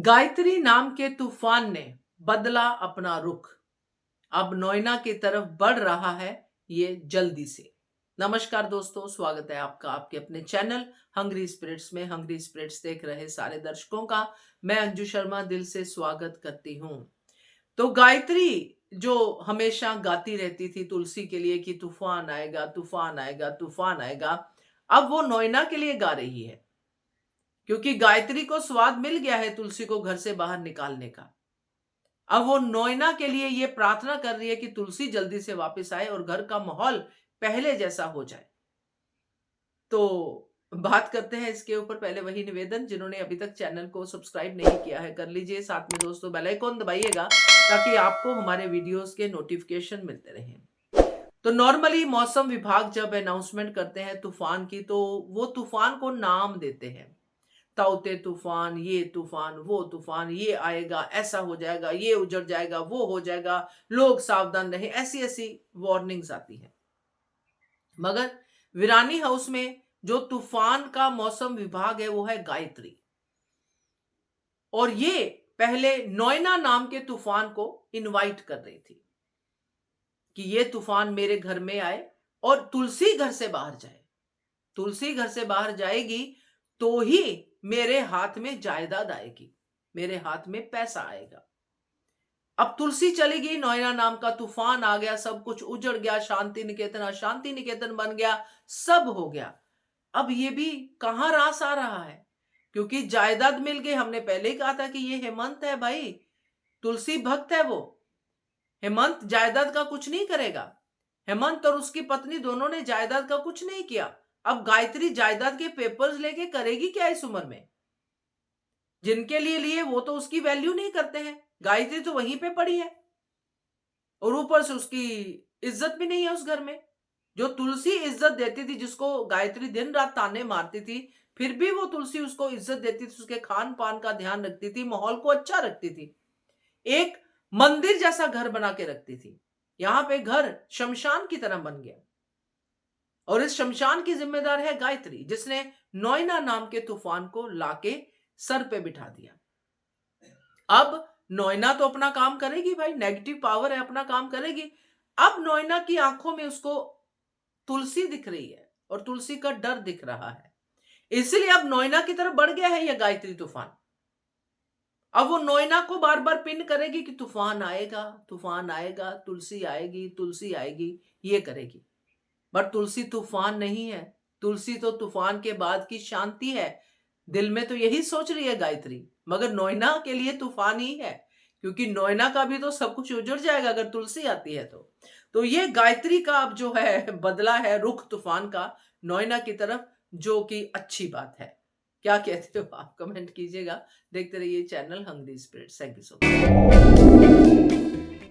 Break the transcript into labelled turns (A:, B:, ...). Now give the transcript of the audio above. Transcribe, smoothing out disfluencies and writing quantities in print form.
A: गायत्री नाम के तूफान ने बदला अपना रुख। अब नोएडा की तरफ बढ़ रहा है ये जल्दी से। नमस्कार दोस्तों, स्वागत है आपका आपके अपने चैनल हंग्री स्पिरिट्स में। हंग्री स्पिरिट्स देख रहे सारे दर्शकों का मैं अंजू शर्मा दिल से स्वागत करती हूँ। तो गायत्री जो हमेशा गाती रहती थी तुलसी के लिए कि तूफान आएगा, तूफान आएगा, तूफान आएगा, अब वो नोएडा के लिए गा रही है, क्योंकि गायत्री को स्वाद मिल गया है तुलसी को घर से बाहर निकालने का। अब वो नोएडा के लिए ये प्रार्थना कर रही है कि तुलसी जल्दी से वापस आए और घर का माहौल पहले जैसा हो जाए। तो बात करते हैं इसके ऊपर। पहले वही निवेदन, जिन्होंने अभी तक चैनल को सब्सक्राइब नहीं किया है कर लीजिए, साथ में दोस्तों बेल आइकन दबाइएगा ताकि आपको हमारे वीडियोस के नोटिफिकेशन मिलते रहें। तो नॉर्मली मौसम विभाग जब अनाउंसमेंट करते हैं तूफान की, तो वो तूफान को नाम देते हैं। ताउते तूफान, ये तूफान, वो तूफान, ये आएगा, ऐसा हो जाएगा, ये उजड़ जाएगा, वो हो जाएगा, लोग सावधान रहें, ऐसी ऐसी वार्निंग्स आती हैं। मगर वीरानी हाउस में जो तूफान का मौसम विभाग है वो है गायत्री, और ये पहले नोएडा नाम के तूफान को इनवाइट कर रही थी कि ये तूफान मेरे घर में आए और तुलसी घर से बाहर जाए। तुलसी घर से बाहर जाएगी तो ही मेरे हाथ में जायदाद आएगी, मेरे हाथ में पैसा आएगा। अब तुलसी चली गई, नोएडा नाम का तूफान आ गया, सब कुछ उजड़ गया, शांति निकेतन अशांति निकेतन बन गया, सब हो गया। अब ये भी कहां रास आ रहा है, क्योंकि जायदाद मिल गई। हमने पहले ही कहा था कि ये हेमंत है भाई, तुलसी भक्त है वो। हेमंत जायदाद का कुछ नहीं करेगा। हेमंत और उसकी पत्नी दोनों ने जायदाद का कुछ नहीं किया। अब गायत्री जायदाद के पेपर्स लेके करेगी क्या इस उम्र में? जिनके लिए लिए वो तो उसकी वैल्यू नहीं करते हैं। गायत्री तो वहीं पे पड़ी है और ऊपर से उसकी इज्जत भी नहीं है उस घर में। जो तुलसी इज्जत देती थी, जिसको गायत्री दिन रात ताने मारती थी, फिर भी वो तुलसी उसको इज्जत देती थी, उसके खान पान का ध्यान रखती थी, माहौल को अच्छा रखती थी, एक मंदिर जैसा घर बना के रखती थी। यहां पे घर शमशान की तरह बन गया, और इस शमशान की जिम्मेदार है गायत्री, जिसने नोएडा नाम के तूफान को लाके सर पे बिठा दिया। अब नोएडा तो अपना काम करेगी भाई, नेगेटिव पावर है, अपना काम करेगी। अब नोएडा की आंखों में उसको तुलसी दिख रही है और तुलसी का डर दिख रहा है, इसलिए अब नोएडा की तरफ बढ़ गया है यह गायत्री तूफान। अब वो नोएडा को बार बार पिन करेगी कि तूफान आएगा, तूफान आएगा, तुलसी आएगी, तुलसी आएगी, ये करेगी। बट तुलसी तूफान नहीं है, तुलसी तो तूफान के बाद की शांति है। दिल में तो यही सोच रही है गायत्री, मगर नोएडा के लिए तूफान ही है, क्योंकि नोएडा का भी तो सब कुछ उजड़ जाएगा अगर तुलसी आती है तो ये गायत्री का अब जो है बदला है रुख तूफान का नोएडा की तरफ, जो कि अच्छी बात है। क्या कहते हो आप? कमेंट कीजिएगा। देखते रहिए channel hungry spirits. Thank you so much.